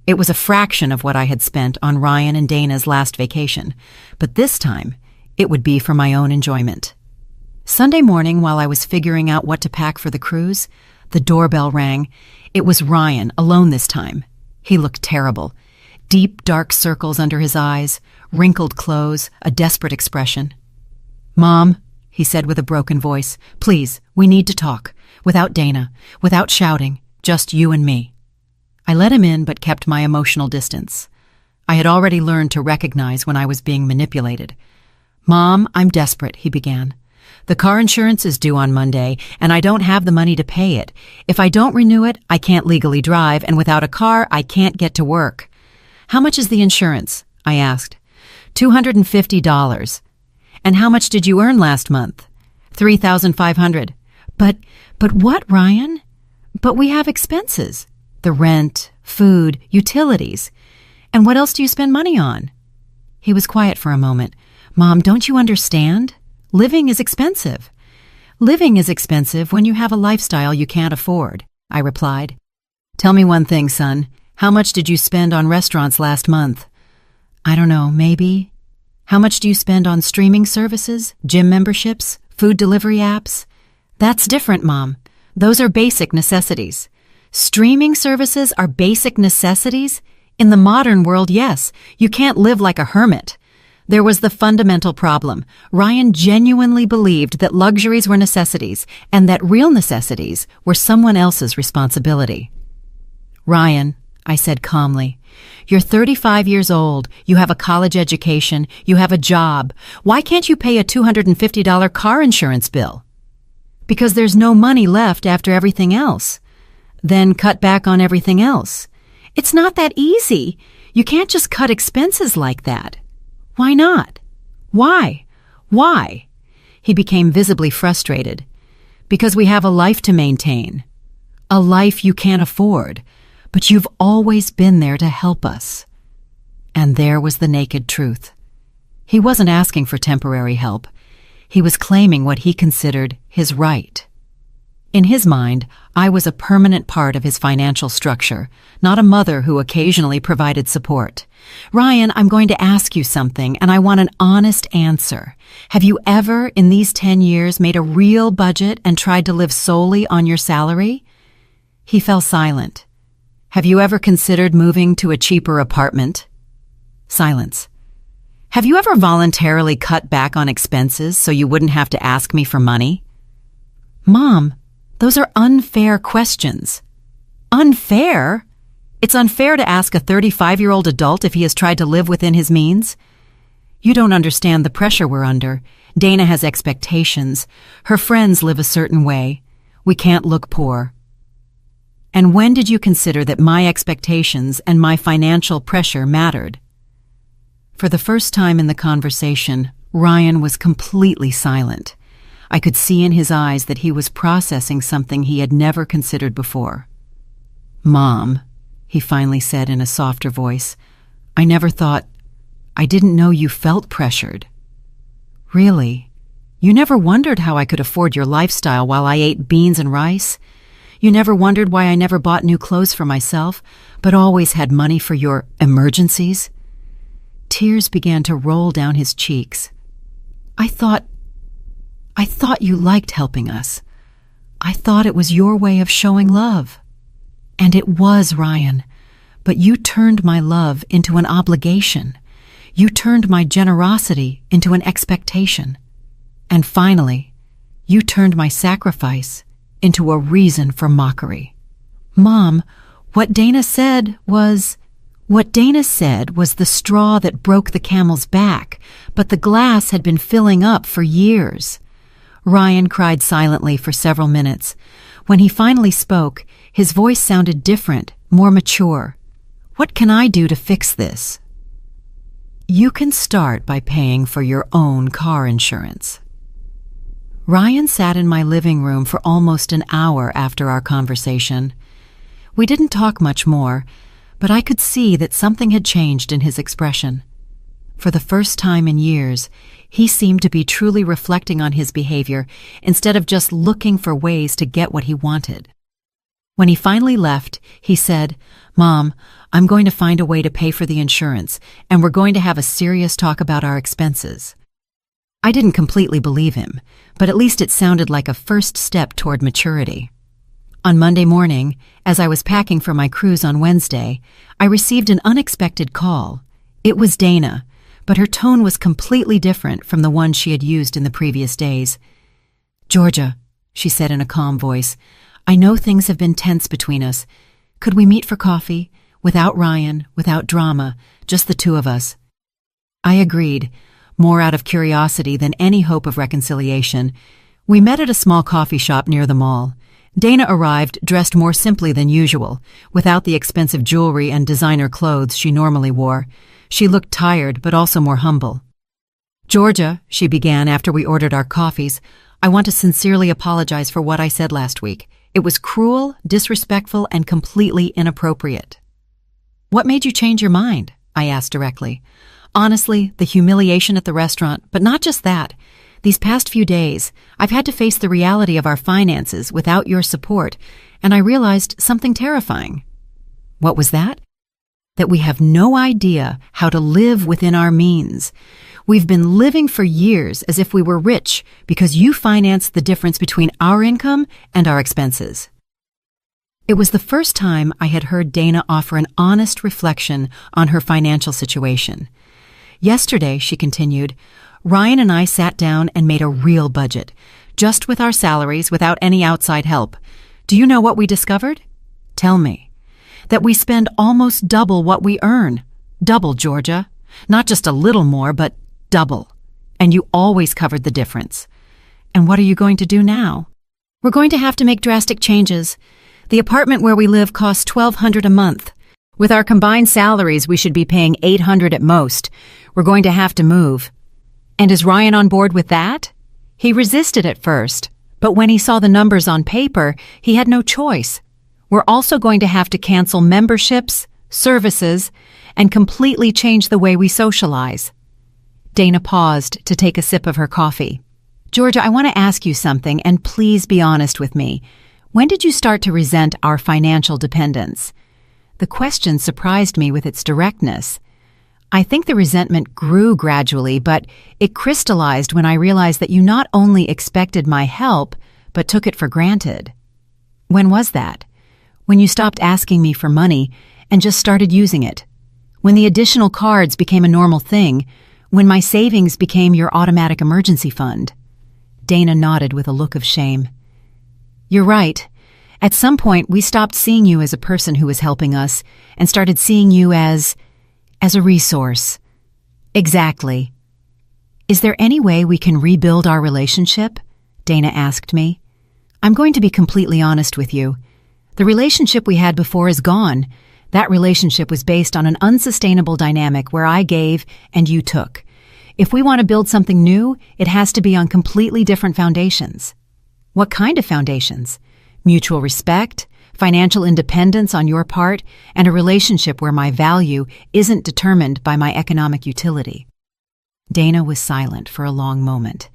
[SPEAKER 1] It was a fraction of what I had spent on Ryan and Dana's last vacation, but this time, it would be for my own enjoyment. Sunday morning, while I was figuring out what to pack for the cruise, the doorbell rang. It was Ryan, alone this time. He looked terrible. Deep, dark circles under his eyes, wrinkled clothes, a desperate expression. "Mom," he said with a broken voice, "please, we need to talk. Without Dana, without shouting, just you and me." I let him in but kept my emotional distance. I had already learned to recognize when I was being manipulated. "Mom, I'm desperate," he began. "The car insurance is due on Monday, and I don't have the money to pay it. If I don't renew it, I can't legally drive, and without a car, I can't get to work." "How much is the insurance?" I asked. $250. "And how much did you earn last month?" $3,500. But what, Ryan? But we have expenses. The rent, food, utilities. And what else do you spend money on?" He was quiet for a moment. "Mom, don't you understand? Living is expensive." "Living is expensive when you have a lifestyle you can't afford," I replied. "Tell me one thing, son. How much did you spend on restaurants last month?" "I don't know, maybe." How much do you spend on streaming services, gym memberships, food delivery apps? That's different, Mom. Those are basic necessities. Streaming services are basic necessities? In the modern world, yes. You can't live like a hermit. There was the fundamental problem. Ryan genuinely believed that luxuries were necessities and that real necessities were someone else's responsibility. Ryan, I said calmly, you're 35 years old, you have a college education, you have a job. Why can't you pay a $250 car insurance bill? Because there's no money left after everything else. Then cut back on everything else. It's not that easy. You can't just cut expenses like that. Why not? Why? Why? He became visibly frustrated. Because we have a life to maintain. A life you can't afford. But you've always been there to help us. And there was the naked truth. He wasn't asking for temporary help. He was claiming what he considered his right. In his mind, I was a permanent part of his financial structure, not a mother who occasionally provided support. Ryan, I'm going to ask you something, and I want an honest answer. Have you ever, in these 10 years, made a real budget and tried to live solely on your salary? He fell silent. Have you ever considered moving to a cheaper apartment? Silence. Have you ever voluntarily cut back on expenses so you wouldn't have to ask me for money? Mom, those are unfair questions. Unfair? It's unfair to ask a 35-year-old adult if he has tried to live within his means. You don't understand the pressure we're under. Dana has expectations. Her friends live a certain way. We can't look poor. And when did you consider that my expectations and my financial pressure mattered? For the first time in the conversation, Ryan was completely silent. I could see in his eyes that he was processing something he had never considered before. Mom, he finally said in a softer voice, I didn't know you felt pressured. Really? You never wondered how I could afford your lifestyle while I ate beans and rice? You never wondered why I never bought new clothes for myself, but always had money for your emergencies? Tears began to roll down his cheeks. I thought you liked helping us. I thought it was your way of showing love. And it was, Ryan. But you turned my love into an obligation. You turned my generosity into an expectation. And finally, you turned my sacrifice into a reason for mockery. Mom, what Dana said was the straw that broke the camel's back, but the glass had been filling up for years. Ryan cried silently for several minutes. When he finally spoke, his voice sounded different, more mature. What can I do to fix this? You can start by paying for your own car insurance. Ryan sat in my living room for almost an hour after our conversation. We didn't talk much more, but I could see that something had changed in his expression. For the first time in years, he seemed to be truly reflecting on his behavior instead of just looking for ways to get what he wanted. When he finally left, he said, Mom, I'm going to find a way to pay for the insurance, and we're going to have a serious talk about our expenses. I didn't completely believe him, but at least it sounded like a first step toward maturity. On Monday morning, as I was packing for my cruise on Wednesday, I received an unexpected call. It was Dana, but her tone was completely different from the one she had used in the previous days. Georgia, she said in a calm voice, I know things have been tense between us. Could we meet for coffee? Without Ryan, without drama, just the two of us. I agreed, more out of curiosity than any hope of reconciliation. We met at a small coffee shop near the mall. Dana arrived dressed more simply than usual, without the expensive jewelry and designer clothes she normally wore. She looked tired, but also more humble. Georgia, she began after we ordered our coffees, I want to sincerely apologize for what I said last week. It was cruel, disrespectful, and completely inappropriate. What made you change your mind? I asked directly. Honestly, the humiliation at the restaurant, but not just that. These past few days, I've had to face the reality of our finances without your support, and I realized something terrifying. What was that? that we have no idea how to live within our means. We've been living for years as if we were rich because you financed the difference between our income and our expenses. It was the first time I had heard Dana offer an honest reflection on her financial situation. Yesterday, she continued, Ryan and I sat down and made a real budget, just with our salaries, without any outside help. Do you know what we discovered? Tell me. That we spend almost double what we earn. Double, Georgia. Not just a little more, but double. And you always covered the difference. And what are you going to do now? We're going to have to make drastic changes. The apartment where we live costs $1,200 a month. With our combined salaries, we should be paying $800 at most. We're going to have to move. And is Ryan on board with that? He resisted at first, but when he saw the numbers on paper, he had no choice. We're also going to have to cancel memberships, services, and completely change the way we socialize. Dana paused to take a sip of her coffee. Georgia, I want to ask you something, and please be honest with me. When did you start to resent our financial dependence? The question surprised me with its directness. I think the resentment grew gradually, but it crystallized when I realized that you not only expected my help, but took it for granted. When was that? When you stopped asking me for money and just started using it. When the additional cards became a normal thing. When my savings became your automatic emergency fund. Dana nodded with a look of shame. You're right. At some point, we stopped seeing you as a person who was helping us and started seeing you as a resource. Exactly. Is there any way we can rebuild our relationship? Dana asked me. I'm going to be completely honest with you. The relationship we had before is gone. That relationship was based on an unsustainable dynamic where I gave and you took. If we want to build something new, it has to be on completely different foundations. What kind of foundations? Mutual respect, financial independence on your part, and a relationship where my value isn't determined by my economic utility. Dana was silent for a long moment.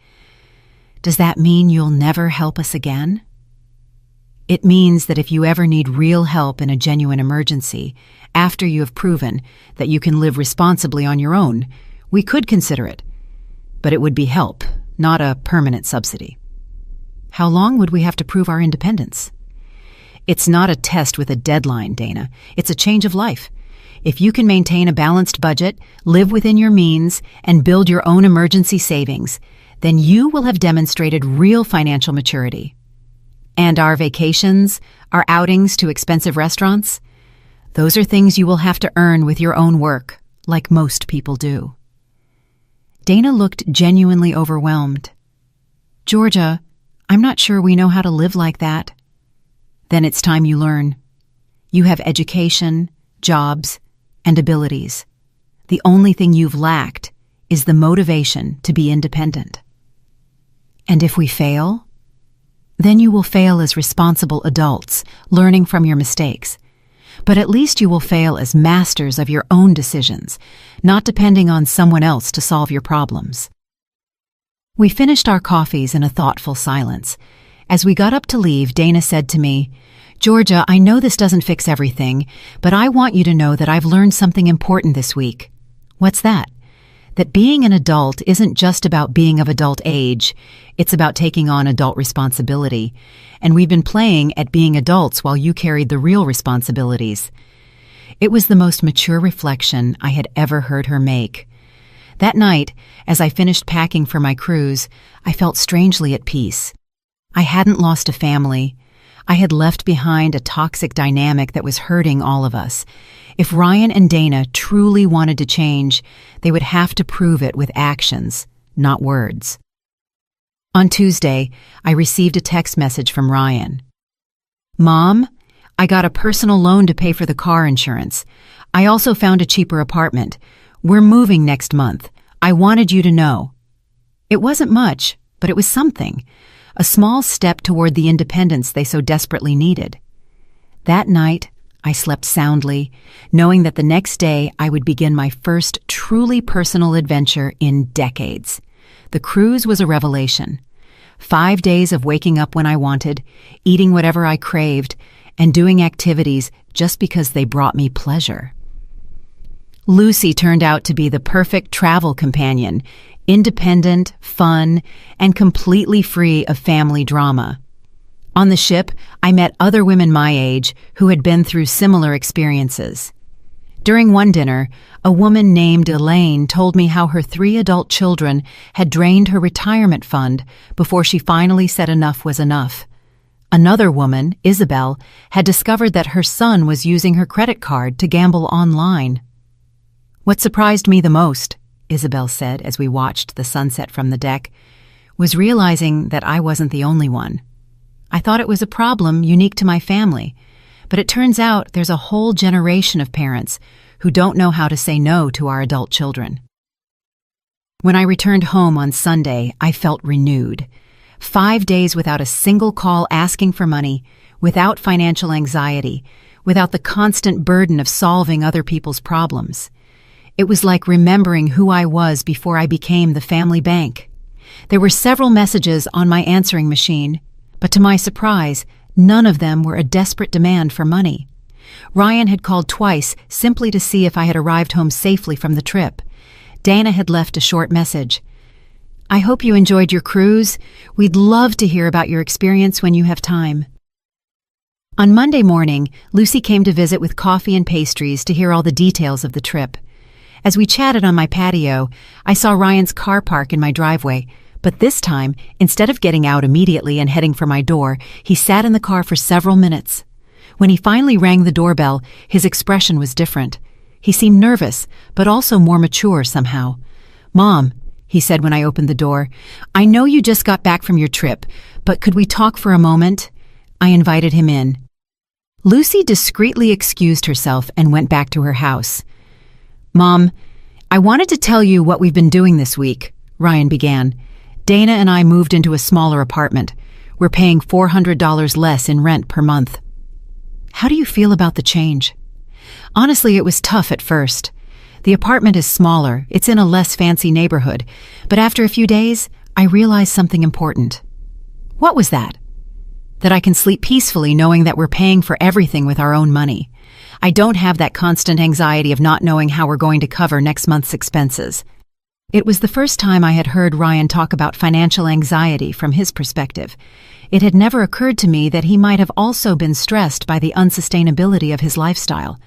[SPEAKER 1] Does that mean you'll never help us again? It means that if you ever need real help in a genuine emergency, after you have proven that you can live responsibly on your own, we could consider it. But it would be help, not a permanent subsidy. How long would we have to prove our independence? It's not a test with a deadline, Dana. It's a change of life. If you can maintain a balanced budget, live within your means, and build your own emergency savings, then you will have demonstrated real financial maturity. And our vacations, our outings to expensive restaurants, those are things you will have to earn with your own work, like most people do. Dana looked genuinely overwhelmed. Georgia, I'm not sure we know how to live like that. Then it's time you learn. You have education, jobs, and abilities. The only thing you've lacked is the motivation to be independent. And if we fail, then you will fail as responsible adults, learning from your mistakes. But at least you will fail as masters of your own decisions, not depending on someone else to solve your problems. We finished our coffees in a thoughtful silence. As we got up to leave, Dana said to me, Georgia, I know this doesn't fix everything, but I want you to know that I've learned something important this week. What's that? That being an adult isn't just about being of adult age, it's about taking on adult responsibility. And we've been playing at being adults while you carried the real responsibilities. It was the most mature reflection I had ever heard her make. That night, as I finished packing for my cruise, I felt strangely at peace. I hadn't lost a family. I had left behind a toxic dynamic that was hurting all of us. If Ryan and Dana truly wanted to change, they would have to prove it with actions, not words. On Tuesday, I received a text message from Ryan. Mom, I got a personal loan to pay for the car insurance. I also found a cheaper apartment. We're moving next month. I wanted you to know. It wasn't much, but it was something. A small step toward the independence they so desperately needed. That night, I slept soundly, knowing that the next day I would begin my first truly personal adventure in decades. The cruise was a revelation. 5 days of waking up when I wanted, eating whatever I craved, and doing activities just because they brought me pleasure. Lucy turned out to be the perfect travel companion, independent, fun, and completely free of family drama. On the ship, I met other women my age who had been through similar experiences. During one dinner, a woman named Elaine told me how her 3 adult children had drained her retirement fund before she finally said enough was enough. Another woman, Isabel, had discovered that her son was using her credit card to gamble online. "What surprised me the most," Isabel said as we watched the sunset from the deck, "was realizing that I wasn't the only one. I thought it was a problem unique to my family, but it turns out there's a whole generation of parents who don't know how to say no to our adult children." When I returned home on Sunday, I felt renewed. 5 days without a single call asking for money, without financial anxiety, without the constant burden of solving other people's problems. It was like remembering who I was before I became the family bank. There were several messages on my answering machine, but to my surprise, none of them were a desperate demand for money. Ryan had called twice simply to see if I had arrived home safely from the trip. Dana had left a short message. "I hope you enjoyed your cruise. We'd love to hear about your experience when you have time." On Monday morning, Lucy came to visit with coffee and pastries to hear all the details of the trip. As we chatted on my patio, I saw Ryan's car park in my driveway, but this time, instead of getting out immediately and heading for my door, he sat in the car for several minutes. When he finally rang the doorbell, his expression was different. He seemed nervous, but also more mature somehow. "Mom," he said when I opened the door, "I know you just got back from your trip, but could we talk for a moment?" I invited him in. Lucy discreetly excused herself and went back to her house. "Mom, I wanted to tell you what we've been doing this week," Ryan began. "Dana and I moved into a smaller apartment. We're paying $400 less in rent per month." "How do you feel about the change?" "Honestly, it was tough at first. The apartment is smaller, it's in a less fancy neighborhood, but after a few days, I realized something important." "What was that?" "That I can sleep peacefully knowing that we're paying for everything with our own money. I don't have that constant anxiety of not knowing how we're going to cover next month's expenses." It was the first time I had heard Ryan talk about financial anxiety from his perspective. It had never occurred to me that he might have also been stressed by the unsustainability of his lifestyle.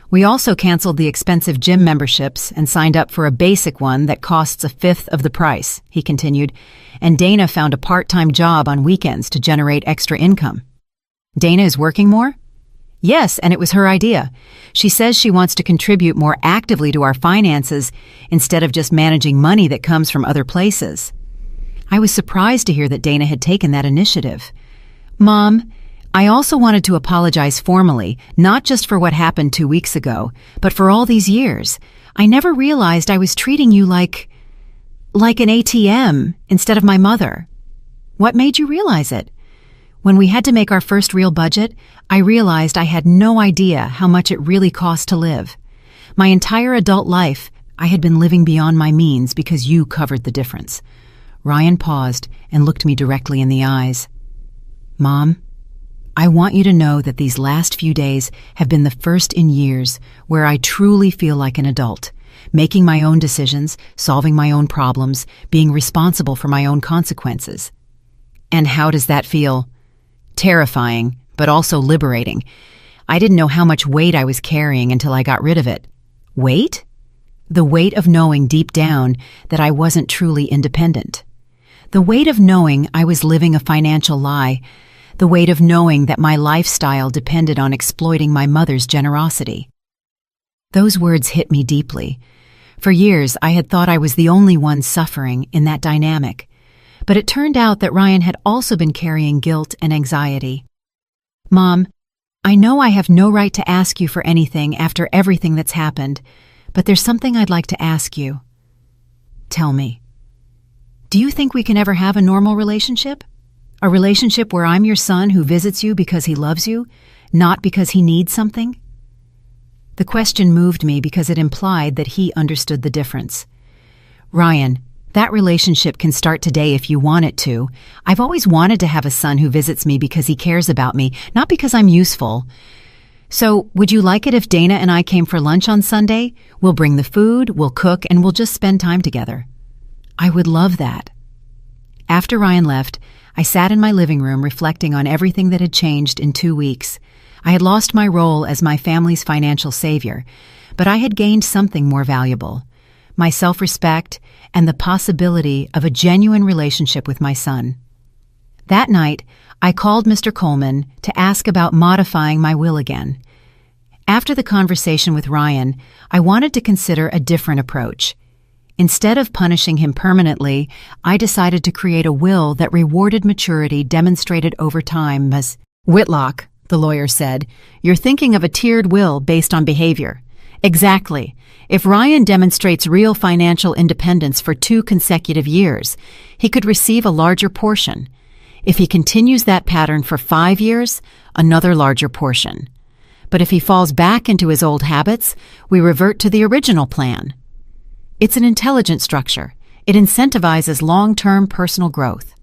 [SPEAKER 1] We also canceled the expensive gym memberships and signed up for a basic one that costs a fifth of the price, he continued, and Dana found a part-time job on weekends to generate extra income. "Dana is working more?" "Yes, and it was her idea. She says she wants to contribute more actively to our finances instead of just managing money that comes from other places." I was surprised to hear that Dana had taken that initiative. "Mom, I also wanted to apologize formally, not just for what happened 2 weeks ago, but for all these years. I never realized I was treating you like an ATM instead of my mother." "What made you realize it?" "When we had to make our first real budget, I realized I had no idea how much it really cost to live. My entire adult life, I had been living beyond my means because you covered the difference." Ryan paused and looked me directly in the eyes. "Mom, I want you to know that these last few days have been the first in years where I truly feel like an adult, making my own decisions, solving my own problems, being responsible for my own consequences." "And how does that feel?" "Terrifying, but also liberating. I didn't know how much weight I was carrying until I got rid of it." "Weight?" "The weight of knowing deep down that I wasn't truly independent. The weight of knowing I was living a financial lie. The weight of knowing that my lifestyle depended on exploiting my mother's generosity." Those words hit me deeply. For years, I had thought I was the only one suffering in that dynamic. But it turned out that Ryan had also been carrying guilt and anxiety. "Mom, I know I have no right to ask you for anything after everything that's happened, but there's something I'd like to ask you." "Tell me." "Do you think we can ever have a normal relationship? A relationship where I'm your son who visits you because he loves you, not because he needs something?" The question moved me because it implied that he understood the difference. "Ryan, that relationship can start today if you want it to. I've always wanted to have a son who visits me because he cares about me, not because I'm useful. So, would you like it if Dana and I came for lunch on Sunday? We'll bring the food, we'll cook, and we'll just spend time together. I would love that. After Ryan left, I sat in my living room reflecting on everything that had changed in 2 weeks. I had lost my role as my family's financial savior, but I had gained something more valuable: my self-respect and the possibility of a genuine relationship with my son. That night, I called Mr. Coleman to ask about modifying my will again. After the conversation with Ryan, I wanted to consider a different approach. Instead of punishing him permanently, I decided to create a will that rewarded maturity demonstrated over time. As Whitlock, the lawyer said, "You're thinking of a tiered will based on behavior." Exactly. If Ryan demonstrates real financial independence for 2 consecutive years, he could receive a larger portion. If he continues that pattern for 5 years, another larger portion. But if he falls back into his old habits, we revert to the original plan. It's an intelligent structure. It incentivizes long-term personal growth.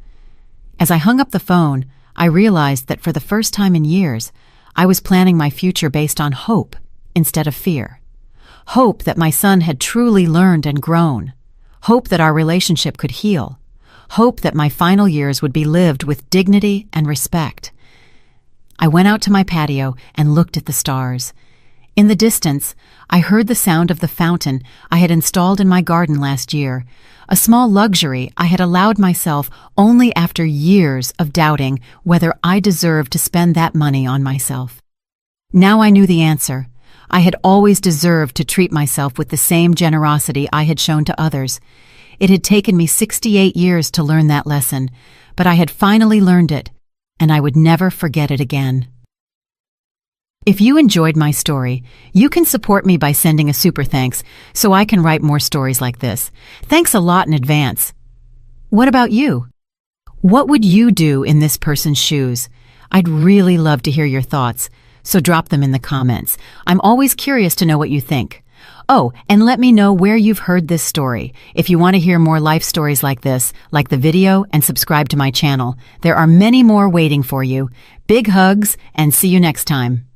[SPEAKER 1] As I hung up the phone, I realized that for the first time in years, I was planning my future based on hope instead of fear. Hope that my son had truly learned and grown. Hope that our relationship could heal. Hope that my final years would be lived with dignity and respect. I went out to my patio and looked at the stars. In the distance, I heard the sound of the fountain I had installed in my garden last year, a small luxury I had allowed myself only after years of doubting whether I deserved to spend that money on myself. Now I knew the answer. I had always deserved to treat myself with the same generosity I had shown to others. It had taken me 68 years to learn that lesson, but I had finally learned it, and I would never forget it again. If you enjoyed my story, you can support me by sending a super thanks so I can write more stories like this. Thanks a lot in advance. What about you? What would you do in this person's shoes? I'd really love to hear your thoughts, so drop them in the comments. I'm always curious to know what you think. Oh, and let me know where you've heard this story. If you want to hear more life stories like this, like the video and subscribe to my channel. There are many more waiting for you. Big hugs, and see you next time.